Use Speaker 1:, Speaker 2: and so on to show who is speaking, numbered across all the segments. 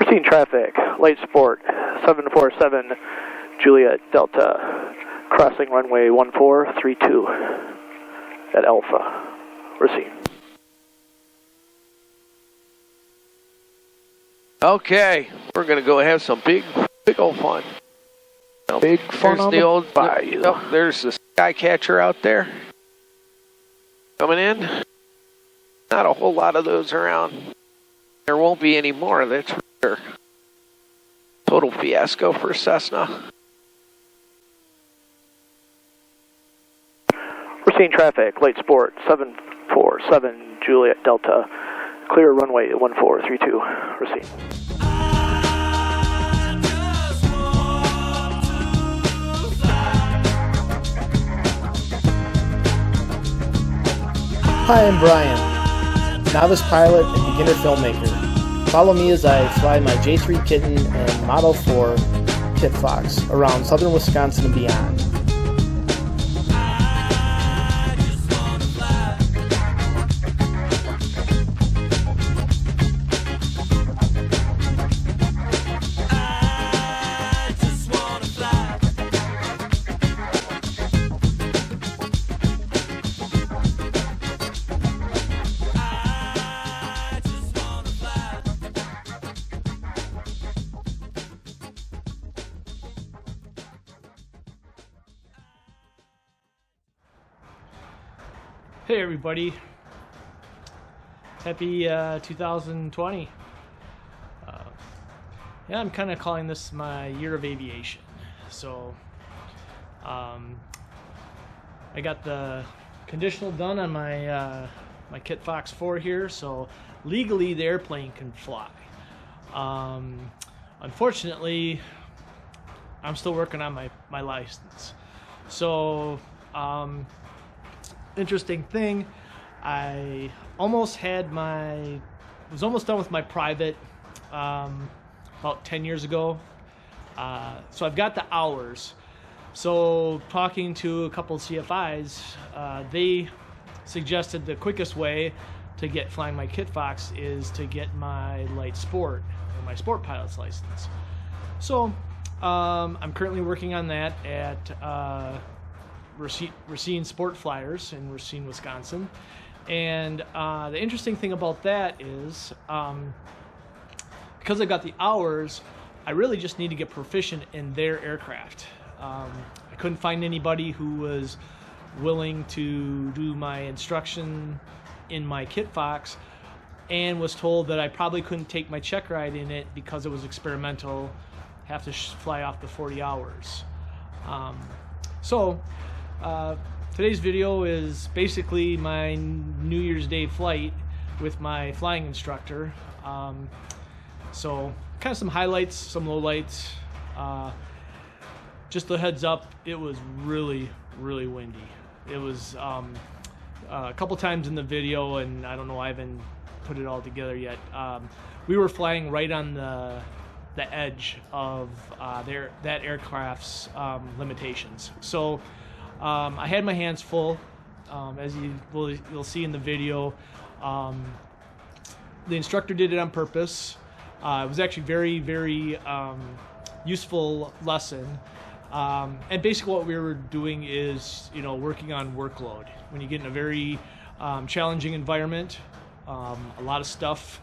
Speaker 1: We're seeing traffic, light sport, 747 Juliet Delta, crossing runway 1432 at Alpha. We're seeing.
Speaker 2: Okay, we're going to go have some big old fun.
Speaker 1: Big fun on the old bayou.
Speaker 2: Oh, there's the Skycatcher out there coming in. Not a whole lot of those around. There won't be any more, that's for sure. Total fiasco for Cessna.
Speaker 1: We're seeing traffic, light sport, 747 Juliet Delta, clear runway 1432. We're seeing.
Speaker 3: Hi, I'm Brian, novice pilot and beginner filmmaker. Follow me as I fly my J3 Kitten and Model 4 Kitfox around southern Wisconsin and beyond.
Speaker 4: Hey everybody, happy 2020. Yeah, I'm kind of calling this my year of aviation. So I got the conditional done on my my Kitfox 4 here, so legally the airplane can fly. Unfortunately, I'm still working on my license. So interesting thing, I almost was almost done with my private about 10 years ago. So I've got the hours. So talking to a couple of CFIs, they suggested the quickest way to get flying my Kitfox is to get my light sport or my sport pilot's license. So I'm currently working on that at Racine Sport Flyers in Racine, Wisconsin. And the interesting thing about that is because I got the hours, I really just need to get proficient in their aircraft. I couldn't find anybody who was willing to do my instruction in my Kitfox, and was told that I probably couldn't take my check ride in it because it was experimental, have to fly off the 40 hours. Today's video is basically my New Year's Day flight with my flying instructor. So kind of some highlights, some lowlights. Just a heads up, it was really windy. It was a couple times in the video, and I don't know, I haven't put it all together yet. We were flying right on the edge of that aircraft's limitations. So I had my hands full, as you'll see in the video. The instructor did it on purpose. It was actually very useful lesson. And basically what we were doing is, working on workload. When you get in a very challenging environment, a lot of stuff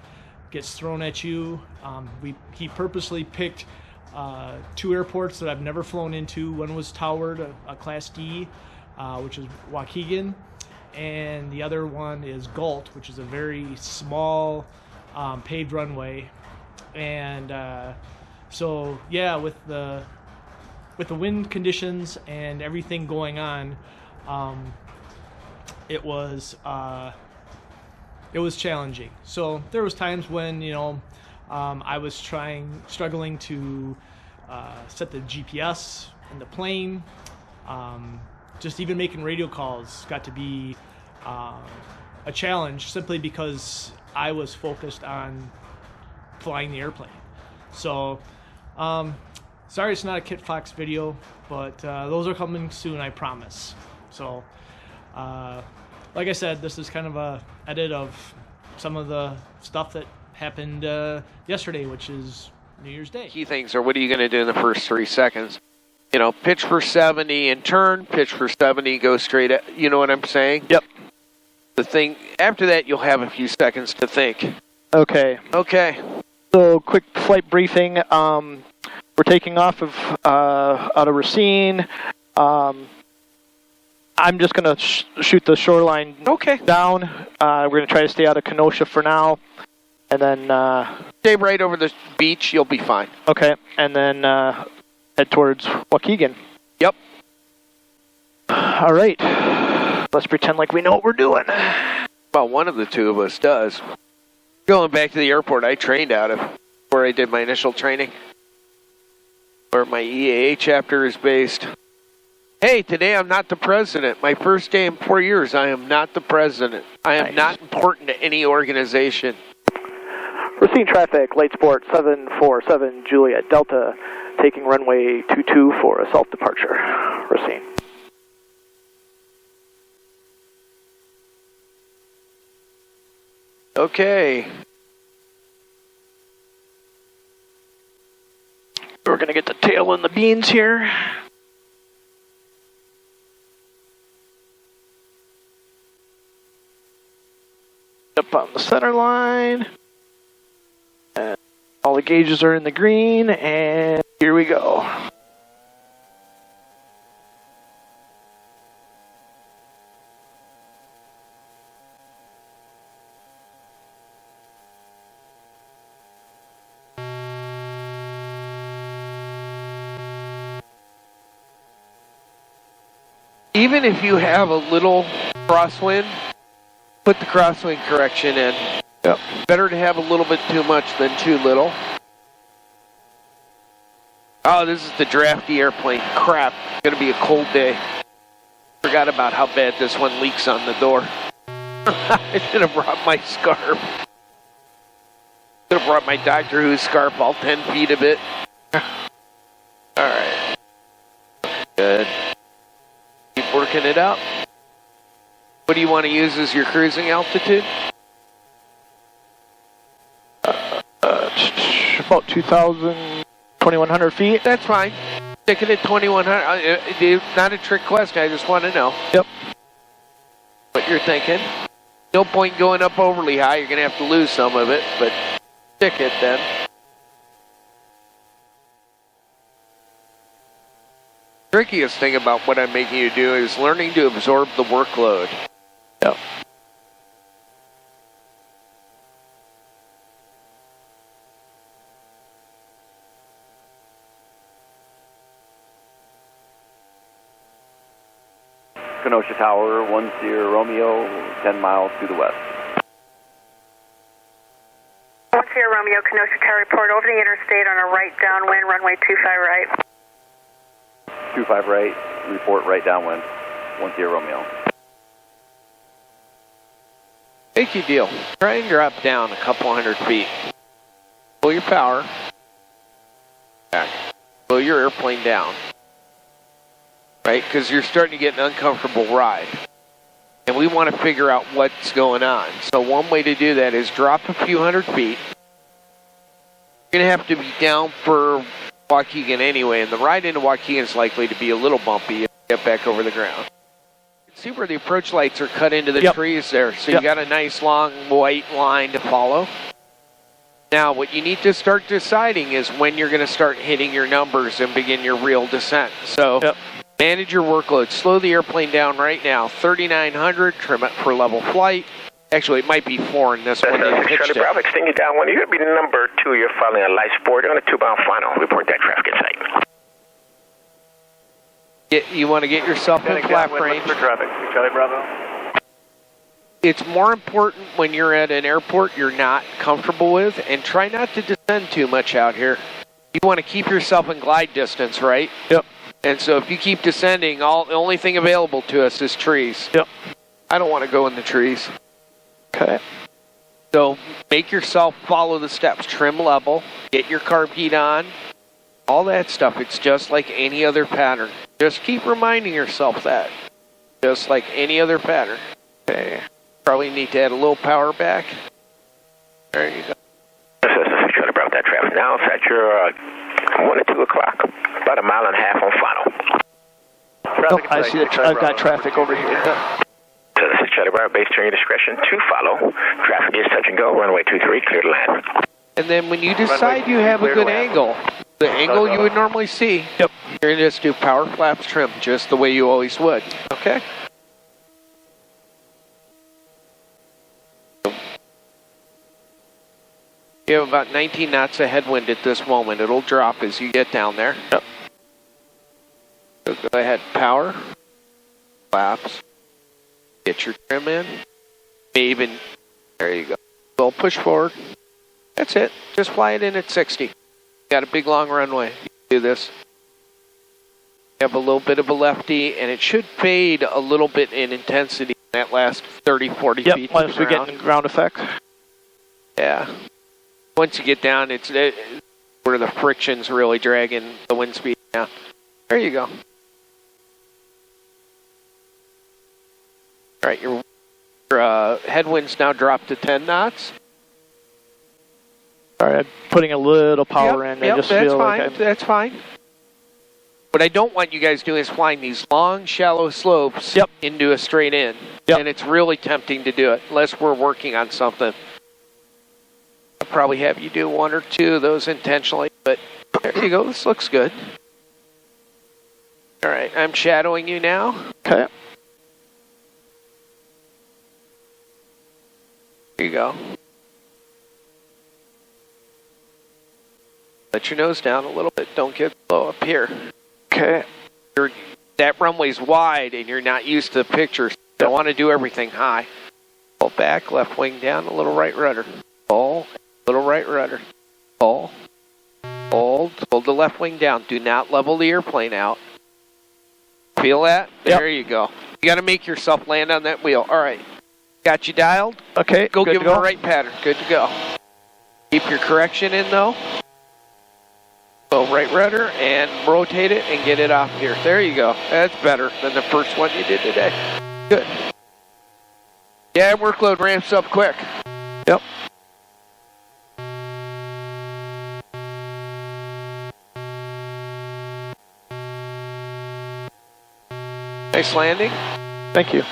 Speaker 4: gets thrown at you. He purposely picked two airports that I've never flown into. One was Toward, a Class D, which is Waukegan, and the other one is Galt, which is a very small paved runway. And so yeah, with the wind conditions and everything going on, it was challenging. So there was times when I was struggling to set the GPS in the plane. Just even making radio calls got to be a challenge, simply because I was focused on flying the airplane. So sorry it's not a Kitfox video, but those are coming soon, I promise. So like I said, this is kind of a edit of some of the stuff that happened yesterday, which is New Year's Day.
Speaker 2: Key things are, what are you going to do in the first 3 seconds? You know, pitch for 70 and turn, pitch for 70, go straight at, you know what I'm saying?
Speaker 1: Yep.
Speaker 2: The thing, after that, you'll have a few seconds to think.
Speaker 1: Okay.
Speaker 2: Okay.
Speaker 1: So, quick flight briefing. We're taking off of out of Racine. I'm just going to shoot the shoreline down. We're going to try to stay out of Kenosha for now. And then...
Speaker 2: stay right over the beach, you'll be fine.
Speaker 1: Okay. And then head towards Waukegan.
Speaker 2: Yep.
Speaker 1: All right. Let's pretend like we know what we're doing.
Speaker 2: Well, one of the two of us does. Going back to the airport I trained out of, where I did my initial training, where my EAA chapter is based. Hey, today I'm not the president. My first day in 4 years, I am not the president. I am not important to any organization.
Speaker 1: Racine traffic, late sport 747 Juliet Delta, taking runway 22 for assault departure. Racine.
Speaker 2: Okay.
Speaker 1: We're going to get the tail in the beans here. Up on the center line. And all the gauges are in the green, and here we go.
Speaker 2: Even if you have a little crosswind, put the crosswind correction in.
Speaker 1: Yep.
Speaker 2: Better to have a little bit too much than too little. Oh, this is the drafty airplane. Crap. It's going to be a cold day. Forgot about how bad this one leaks on the door. I should have brought my scarf. Should have brought my Doctor Who scarf all 10 feet of it. Alright. Good. Keep working it out. What do you want to use as your cruising altitude?
Speaker 1: About 2,100 feet.
Speaker 2: That's fine. Stick it at 2,100. Not a trick question. I just want to know.
Speaker 1: Yep.
Speaker 2: What you're thinking. No point going up overly high. You're going to have to lose some of it, but stick it then. Trickiest thing about what I'm making you do is learning to absorb the workload.
Speaker 1: Yep.
Speaker 5: Kenosha Tower, 10 Romeo, 10 miles to the west.
Speaker 6: 10 Romeo, Kenosha Tower, report over the interstate on a right downwind, runway 25 right.
Speaker 5: 25 right, report right downwind, 10 Romeo.
Speaker 2: Take your deal. Try and drop down a couple hundred feet. Pull your power back. Pull your airplane down. Right? Because you're starting to get an uncomfortable ride. And we want to figure out what's going on. So one way to do that is drop a few hundred feet. You're going to have to be down for Waukegan anyway, and the ride into Waukegan is likely to be a little bumpy if you get back over the ground. See where the approach lights are cut into the trees there. So you got a nice long white line to follow. Now what you need to start deciding is when you're going to start hitting your numbers and begin your real descent. So manage your workload. Slow the airplane down right now. 3,900, trim it for level flight. Actually, it might be 4 in this one.
Speaker 7: Charlie Bravo, extend you down one. You're going to be number 2. You're following a light sport on a 2-bound final. Report that traffic in sight.
Speaker 2: You want to get yourself in flap range.
Speaker 5: For traffic, Charlie Bravo.
Speaker 2: It's more important when you're at an airport you're not comfortable with, and try not to descend too much out here. You want to keep yourself in glide distance, right?
Speaker 1: Yep.
Speaker 2: And so if you keep descending, the only thing available to us is trees.
Speaker 1: Yep.
Speaker 2: I don't want to go in the trees.
Speaker 1: Okay.
Speaker 2: So make yourself follow the steps. Trim level. Get your carb heat on. All that stuff. It's just like any other pattern. Just keep reminding yourself that. Just like any other pattern. Okay. Probably need to add a little power back. There you go.
Speaker 7: Charlie Bravo, that traffic traffic now. It's at your 1 to 2 o'clock. About a mile and a half on final.
Speaker 1: Oh, I see that I've got traffic over here.
Speaker 7: So this is Charlie Bravo, base turn your discretion to follow. Traffic is touch and go, runway 23, clear to land.
Speaker 2: And then when you decide you have a good angle, the angle you would normally see,
Speaker 1: Yep.
Speaker 2: you're going to just do power flaps trim, just the way you always would. Okay? You have about 19 knots of headwind at this moment. It'll drop as you get down there.
Speaker 1: Yep.
Speaker 2: So go ahead, power, flaps, get your trim in, even, there you go. We'll push forward. That's it. Just fly it in at 60. Got a big long runway. You can do this. You have a little bit of a lefty, and it should fade a little bit in intensity in that last 30, 40 feet.
Speaker 1: Yep, once we get in ground effect.
Speaker 2: Yeah. Once you get down, it's where the friction's really dragging the wind speed down. There you go. All right, your headwind's now dropped to 10 knots.
Speaker 1: All right, I'm putting a little power in. I just feel like
Speaker 2: that's fine. What I don't want you guys doing is flying these long, shallow slopes into a straight in.
Speaker 1: Yep.
Speaker 2: And it's really tempting to do it, unless we're working on something. I'll probably have you do 1 or 2 of those intentionally, but there you go. This looks good. All right, I'm shadowing you now.
Speaker 1: Okay.
Speaker 2: There you go. Let your nose down a little bit. Don't get low up here.
Speaker 1: Okay.
Speaker 2: That runway's wide and you're not used to the picture. So you don't want to do everything high. Pull back, left wing down, a little right rudder. Pull, little right rudder. Pull, hold, hold the left wing down. Do not level the airplane out. Feel that? There you go. You got to make yourself land on that wheel. All right. Got you dialed?
Speaker 1: Okay.
Speaker 2: Go give them the right pattern. Good to go. Keep your correction in though. Go right rudder and rotate it and get it off here. There you go. That's better than the first one you did today. Good. Yeah, workload ramps up quick.
Speaker 1: Yep.
Speaker 2: Nice landing.
Speaker 1: Thank you.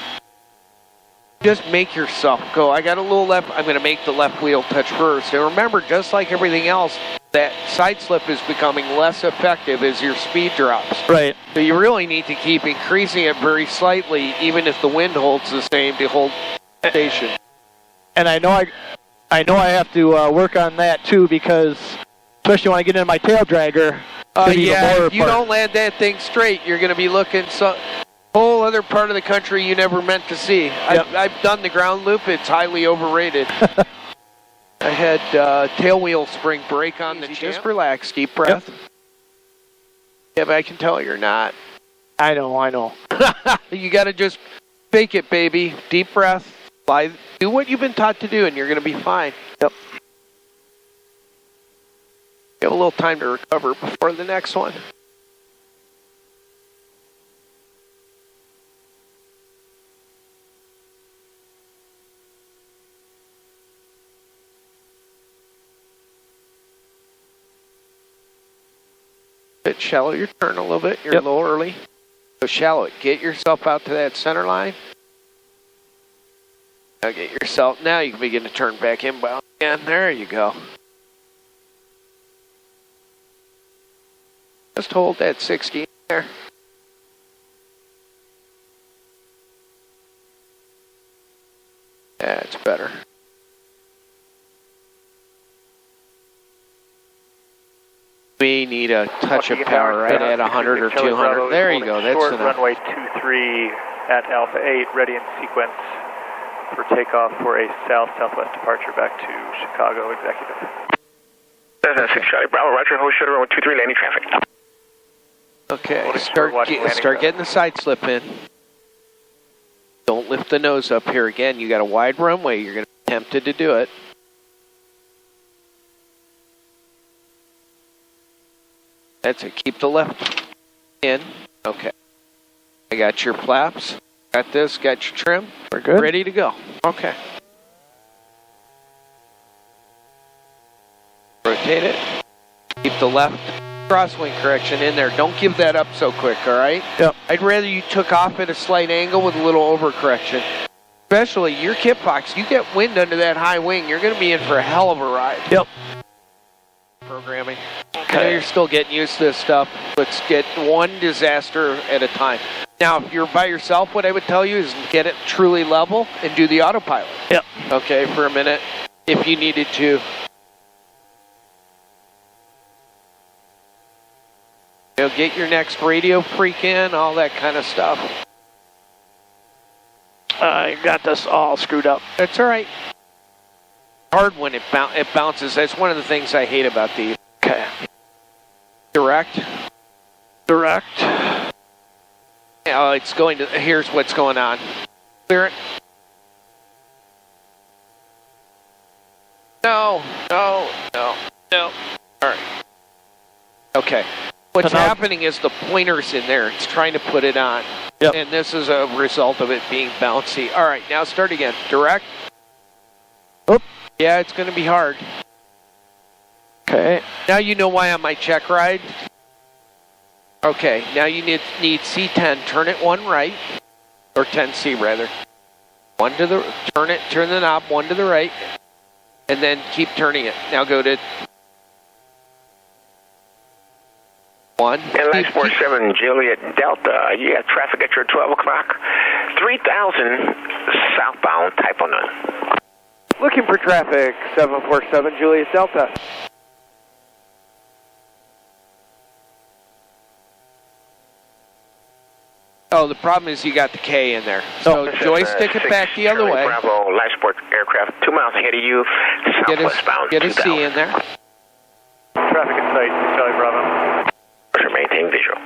Speaker 2: Just make yourself go. I got a little left. I'm going to make the left wheel touch first. And remember, just like everything else, that side slip is becoming less effective as your speed drops.
Speaker 1: Right.
Speaker 2: So you really need to keep increasing it very slightly, even if the wind holds the same, to hold station.
Speaker 1: And I know I have to work on that too, because especially when I get into my tail dragger.
Speaker 2: Yeah, if you don't land that thing straight, you're going to be looking whole other part of the country you never meant to see.
Speaker 1: Yep.
Speaker 2: I've done the ground loop. It's highly overrated. I had tail wheel spring brake on the just relax, deep breath.
Speaker 1: Yep.
Speaker 2: Yeah, but I can tell you're not.
Speaker 1: I know.
Speaker 2: You got to just fake it, baby. Deep breath. Fly. Do what you've been taught to do, and you're going to be fine.
Speaker 1: Yep.
Speaker 2: You have a little time to recover before the next one. Bit shallow your turn a little bit. You're a little early. So shallow it. Get yourself out to that center line. Now get yourself. Now you can begin to turn back inbound. And there you go. Just hold that 60 there. That's better. We need a touch of power right at 100 or 200. There you go. That's enough.
Speaker 8: Runway 23 at Alpha 8, ready in sequence for takeoff for a south-southwest departure back to Chicago Executive.
Speaker 7: 6 Charlie Bravo, Roger, hold shuttle runway 23, landing traffic.
Speaker 2: Okay, start getting the side slip in. Don't lift the nose up here again. You got a wide runway. You're going to be tempted to do it. That's it. Keep the left in. Okay. I got your flaps. Got this. Got your trim.
Speaker 1: We're good.
Speaker 2: Ready to go. Okay. rotate it. Keep the left crosswind correction in there. Don't give that up so quick, all right?
Speaker 1: Yep.
Speaker 2: I'd rather you took off at a slight angle with a little overcorrection. Especially your Kitfox, you get wind under that high wing, you're going to be in for a hell of a ride.
Speaker 1: Yep.
Speaker 2: Programming. I know you're still getting used to this stuff. Let's get one disaster at a time. Now, if you're by yourself, what I would tell you is get it truly level and do the autopilot.
Speaker 1: Yep.
Speaker 2: Okay, for a minute, if you needed to. You know, get your next radio freak in, all that kind of stuff.
Speaker 1: I got this all screwed up.
Speaker 2: That's all right. Hard when it bounces. That's one of the things I hate about these.
Speaker 1: Okay.
Speaker 2: Direct. Oh, it's going to. Here's what's going on. Clear it. No. All right. Okay. What's happening is the pointer's in there. It's trying to put it on.
Speaker 1: Yep.
Speaker 2: And this is a result of it being bouncy. All right, now start again. Direct.
Speaker 1: Oop.
Speaker 2: Yeah, it's going to be hard.
Speaker 1: Okay.
Speaker 2: Now you know why on my check ride. Okay, now you need C10. Turn it one right, or 10C rather. One to the turn the knob one to the right, and then keep turning it. Now go to 1.
Speaker 7: And Light Sport 7 Juliet Delta, you have traffic at your 12 o'clock. 3000 southbound, type on none.
Speaker 9: Looking for traffic, 747 Juliet Delta.
Speaker 2: Oh, the problem is you got the K in there. So joystick it back the other way.
Speaker 7: Bravo, Light Sport aircraft 2 miles ahead of you, southwestbound.
Speaker 2: Get a C in there.
Speaker 8: Traffic in sight, Charlie Bravo.
Speaker 7: Maintain visual.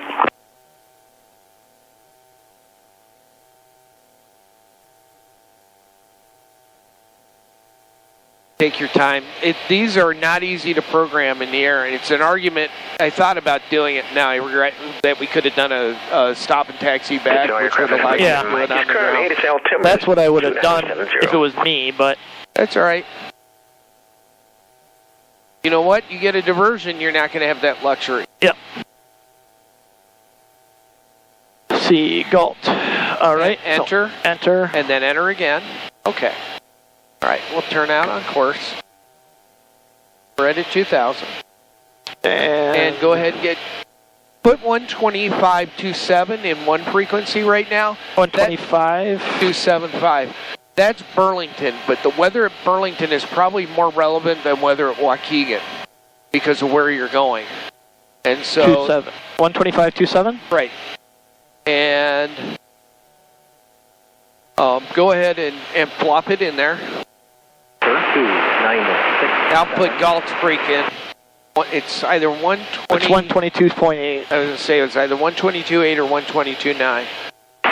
Speaker 2: Take your time. These are not easy to program in the air, and it's an argument. I thought about doing it now. I regret that we could have done a stop and taxi back, which would have allowed you to do it on the ground.
Speaker 1: That's what I would have done if it was me, but
Speaker 2: that's all right. You know what? You get a diversion, you're not going to have that luxury.
Speaker 1: Yep. See, Galt. All right.
Speaker 2: Enter.
Speaker 1: So, enter.
Speaker 2: And then enter again. Okay. All right, we'll turn out on course. We're at 2,000. And go ahead and put 125.27 in one frequency right now.
Speaker 1: 125.275.
Speaker 2: That's Burlington, but the weather at Burlington is probably more relevant than weather at Waukegan because of where you're going. And so
Speaker 1: 125.27?
Speaker 2: Right. And go ahead and plop it in there. Now put Galt's brake in. It's either 120.
Speaker 1: It's 122.8.
Speaker 2: I was going to say it's either 122.8 or 122.9.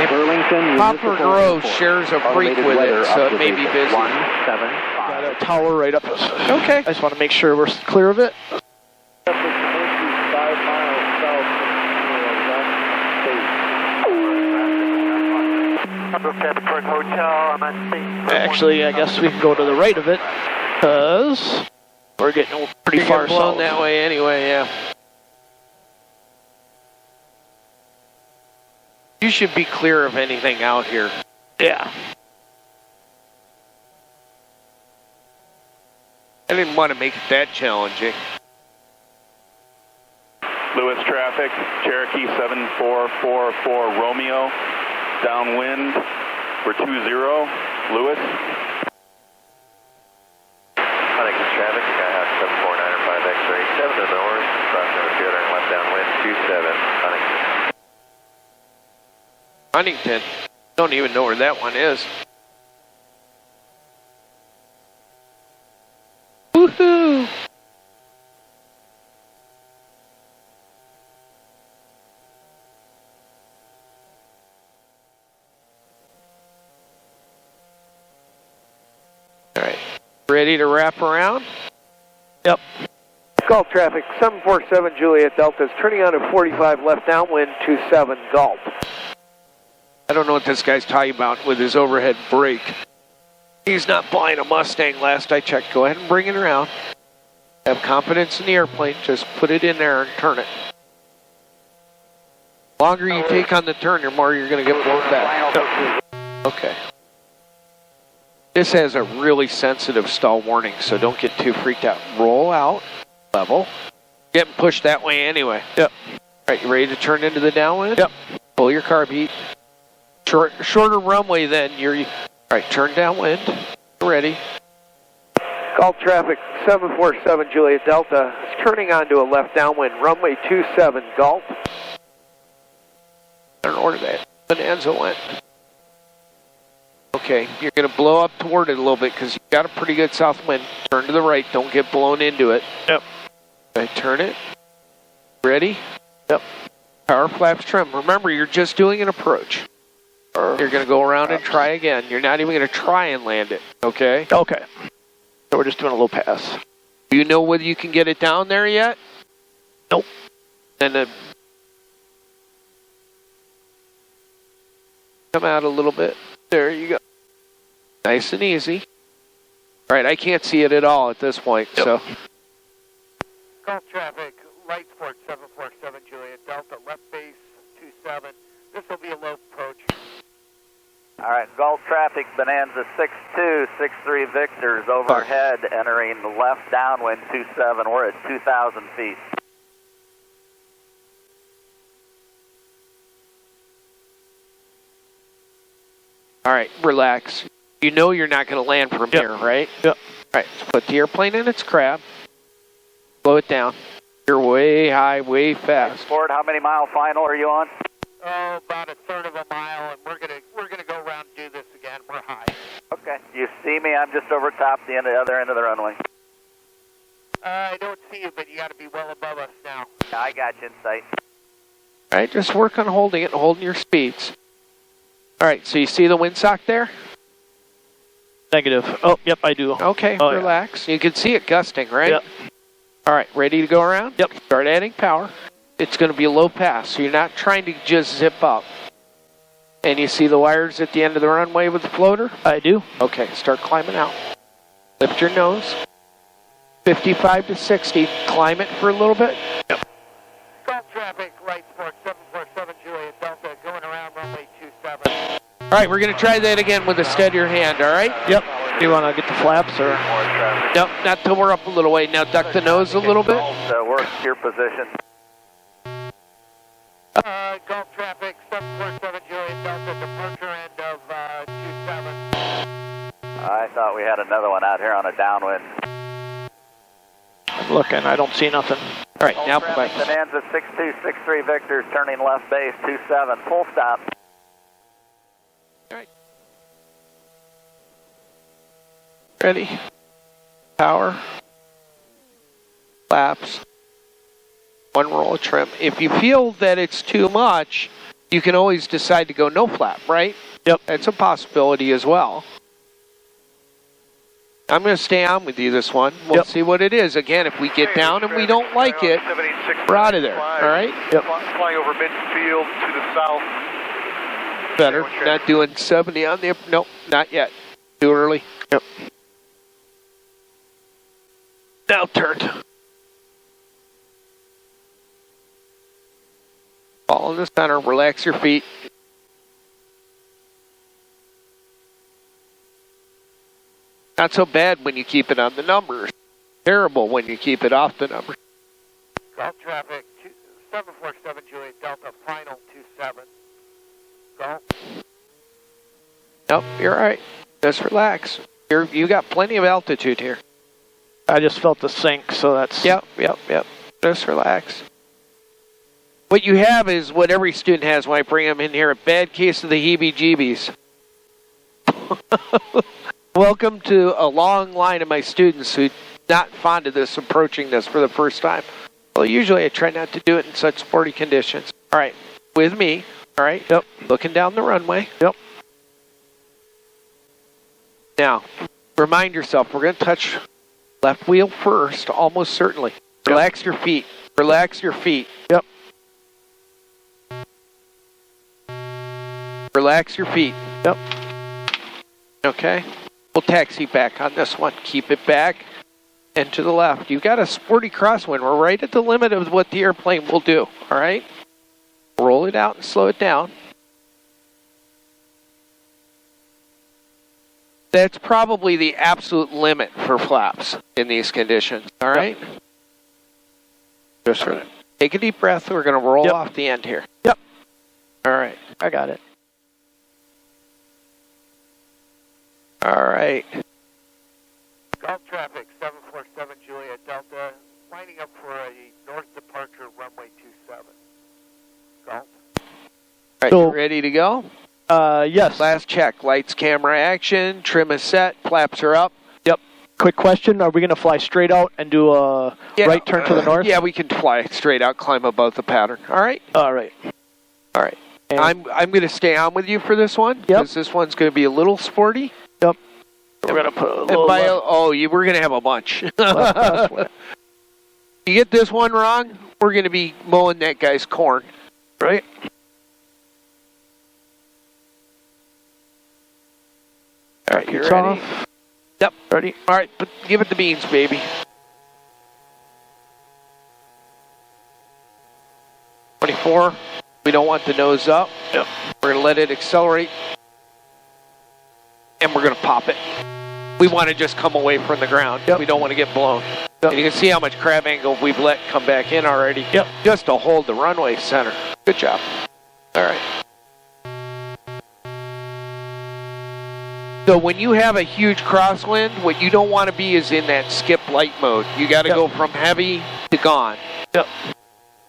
Speaker 9: Burlington.
Speaker 2: Poplar Grove shares a brake with it, so it may be busy.
Speaker 1: Got a tower right up.
Speaker 2: Okay.
Speaker 1: I just want to make sure we're clear of it. Actually, I guess we can go to the right of it, because we're getting pretty far
Speaker 2: blown
Speaker 1: south.
Speaker 2: that way anyway, yeah. You should be clear of anything out here.
Speaker 1: Yeah.
Speaker 2: I didn't want to make it that challenging.
Speaker 10: Lewis traffic, Cherokee 7444 Romeo, downwind, we're 20, Lewis.
Speaker 11: Huntington traffic, Sky Hawk 749 or 5 X-ray, 7 to the north, crossing over 200 left downwind, 27, Huntington.
Speaker 2: Huntington? Don't even know where that one is. Woohoo! Alright. Ready to wrap around?
Speaker 1: Yep.
Speaker 9: Gulf traffic, 747 Juliet Delta is turning on at 45 left downwind, 27 Gulf.
Speaker 2: I don't know what this guy's talking about with his overhead brake. He's not flying a Mustang last I checked. Go ahead and bring it around. Have confidence in the airplane. Just put it in there and turn it. The longer you take on the turn, the more you're going to get blown back. Okay. This has a really sensitive stall warning, so don't get too freaked out. Roll out, level. Getting pushed that way anyway.
Speaker 1: Yep.
Speaker 2: All right, you ready to turn into the downwind?
Speaker 1: Yep.
Speaker 2: Pull your carb heat. Shorter runway then. All right, turn downwind. Ready.
Speaker 9: Gulf traffic 747 Juliet Delta is turning onto a left downwind, runway 27 Gulf.
Speaker 2: I don't know where that Bonanza went. Okay, you're going to blow up toward it a little bit because you've got a pretty good south wind. Turn to the right. Don't get blown into it.
Speaker 1: Yep.
Speaker 2: Okay, turn it. Ready?
Speaker 1: Yep.
Speaker 2: Power flaps trim. Remember, you're just doing an approach. You're going to go around and try again. You're not even going to try and land it, okay?
Speaker 1: Okay. So we're just doing a little pass.
Speaker 2: Do you know whether you can get it down there yet?
Speaker 1: Nope.
Speaker 2: And come out a little bit. There you go. Nice and easy. All right, I can't see it at all at this point, so.
Speaker 9: Gulf traffic, light sport 747 Juliet Delta, left base 27. This will be a low approach.
Speaker 11: All right, Gulf traffic, Bonanza 6263 Victor's overhead, entering the left downwind 27. We're at 2,000 feet.
Speaker 2: All right, relax. You know you're not going to land from here, right?
Speaker 1: Yep.
Speaker 2: All right, so put the airplane in its crab. Slow it down. You're way high, way fast.
Speaker 11: Ford, how many mile final are you on?
Speaker 9: Oh, about a third of a mile, and we're gonna go around and do this again. We're high.
Speaker 11: Okay. You see me? I'm just over top the other end of the runway.
Speaker 9: I don't see you, but you got to be well above us now.
Speaker 11: I got you in sight.
Speaker 2: All right, just work on holding it and holding your speeds. All right, so you see the windsock there?
Speaker 1: Negative. Oh, yep, I do.
Speaker 2: Okay, relax. Yeah. You can see it gusting, right?
Speaker 1: Yep.
Speaker 2: All right, ready to go around?
Speaker 1: Yep.
Speaker 2: Start adding power. It's going to be a low pass, so you're not trying to just zip up. And you see the wires at the end of the runway with the floater?
Speaker 1: I do.
Speaker 2: Okay, start climbing out. Lift your nose. 55 to 60. Climb it for a little bit.
Speaker 1: Yep.
Speaker 9: Gulf traffic, light sport 747 Juliet Delta, going around runway 27.
Speaker 2: All right, we're going to try that again with a steadier hand, all right?
Speaker 1: Yep. Do you want to get the flaps or?
Speaker 2: Nope, not till we're up a little way. Now duck the nose a little bit.
Speaker 11: Work your position.
Speaker 9: Gulf traffic 747 Juliet Delta, departure end of 27.
Speaker 11: I thought we had another one out here on a downwind.
Speaker 1: I'm looking. I don't see nothing.
Speaker 2: All right, now play.
Speaker 11: Bonanza 6263 Victor's turning left base 27. Full stop.
Speaker 2: All right. Ready. Power. Flaps. One roll of trim. If you feel that it's too much, you can always decide to go no flap, right?
Speaker 1: Yep.
Speaker 2: That's a possibility as well. I'm going to stay on with you this one. We'll see what it is. Again, if we get down and we don't like it, we're out of there. All right?
Speaker 10: Yep. Flying over midfield to the south.
Speaker 2: Better. Not doing 70 on the... Nope, not yet. Too early.
Speaker 1: Yep.
Speaker 2: Now turned. Fall in the center. Relax your feet. Not so bad when you keep it on the numbers. Terrible when you keep it off the numbers.
Speaker 9: Gulf traffic 747 Juliet Delta, final 27. Gulf.
Speaker 2: Nope, you're all right. Just relax. You got plenty of altitude here.
Speaker 1: I just felt the sink, so that's...
Speaker 2: Yep. Just relax. What you have is what every student has when I bring them in here, a bad case of the heebie-jeebies. Welcome to a long line of my students who not fond of this, approaching this for the first time. Well, usually I try not to do it in such sporty conditions. All right, with me. All right,
Speaker 1: yep.
Speaker 2: Looking down the runway.
Speaker 1: Yep.
Speaker 2: Now, remind yourself, we're going to touch left wheel first, almost certainly. Relax your feet. Relax your feet.
Speaker 1: Yep.
Speaker 2: Relax your feet.
Speaker 1: Yep.
Speaker 2: Okay. We'll taxi back on this one. Keep it back. and to the left. You've got a sporty crosswind. We're right at the limit of what the airplane will do, all right? Roll it out and slow it down. That's probably the absolute limit for flaps in these conditions, all right? Yep. Just take a deep breath. We're going to roll off the end here.
Speaker 1: Yep.
Speaker 2: All right.
Speaker 1: I got it.
Speaker 2: All right.
Speaker 9: Gulf traffic, 747 Juliet Delta, lining up for a north departure, runway 27. Gulf.
Speaker 2: All right,
Speaker 1: So,
Speaker 2: you ready to go?
Speaker 1: Yes.
Speaker 2: Last check. Lights, camera, action. Trim is set. Flaps are up.
Speaker 1: Yep. Quick question. Are we going to fly straight out and do a right turn to the north?
Speaker 2: Yeah, we can fly straight out, climb above the pattern. All right?
Speaker 1: All right.
Speaker 2: All right.
Speaker 1: And
Speaker 2: I'm going to stay on with you for this one.
Speaker 1: Yep.
Speaker 2: Because this one's going to be a little sporty.
Speaker 1: Yep. We're going to put a little
Speaker 2: we're going to have a bunch. You get this one wrong, we're going to be mowing that guy's corn. Right? All right, you ready?
Speaker 1: off.
Speaker 2: Yep. Ready? All right, but give it the beans, baby. 24. We don't want the nose up.
Speaker 1: Yep.
Speaker 2: We're going to let it accelerate. And we're going to pop it. We want to just come away from the ground.
Speaker 1: Yep.
Speaker 2: We don't want to get blown.
Speaker 1: Yep.
Speaker 2: And you can see how much crab angle we've let come back in already.
Speaker 1: Yep.
Speaker 2: Just to hold the runway center. Good job. All right. So when you have a huge crosswind, what you don't want to be is in that skip light mode. You got to go from heavy to gone.
Speaker 1: Yep.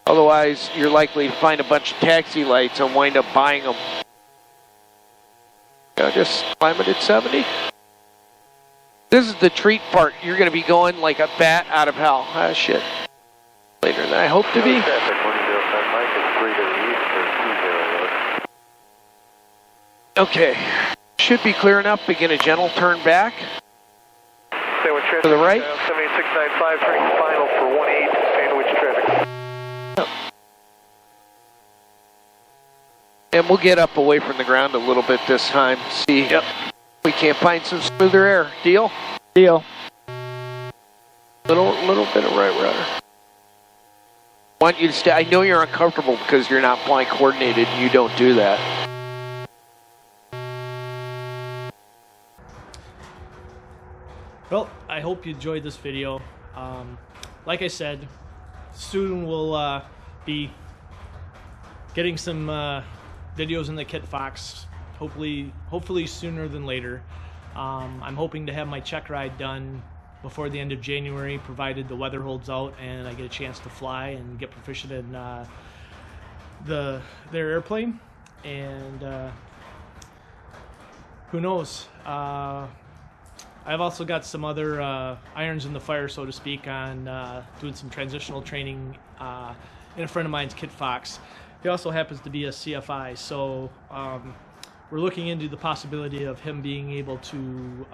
Speaker 2: Otherwise, you're likely to find a bunch of taxi lights and wind up buying them. Just climb it at 70. This is the treat part. You're going to be going like a bat out of hell. Ah, shit. Later than I hope to be. Okay. Should be clear enough. Begin a gentle turn back. To the right.
Speaker 10: 7695, turning final for 18, sandwich traffic.
Speaker 2: And we'll get up away from the ground a little bit this time. See if we can't find some smoother air. Deal?
Speaker 1: Deal.
Speaker 2: Little bit of right rudder. Want you to stay. I know you're uncomfortable because you're not flying coordinated. You don't do that.
Speaker 4: Well, I hope you enjoyed this video. Like I said, soon we'll be getting some videos in the Kitfox, hopefully sooner than later. I'm hoping to have my check ride done before the end of January, provided the weather holds out and I get a chance to fly and get proficient in their airplane. And who knows? I've also got some other irons in the fire, so to speak, on doing some transitional training in a friend of mine's Kitfox. He also happens to be a CFI, so we're looking into the possibility of him being able to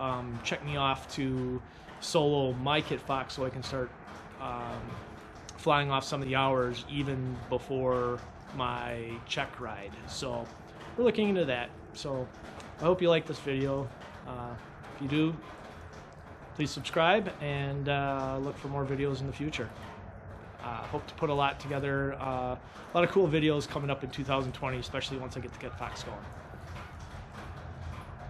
Speaker 4: check me off to solo my Kitfox so I can start flying off some of the hours even before my check ride. So we're looking into that. So I hope you like this video. If you do, please subscribe and look for more videos in the future. Hope to put a lot together, a lot of cool videos coming up in 2020, especially once I get the Kitfox going.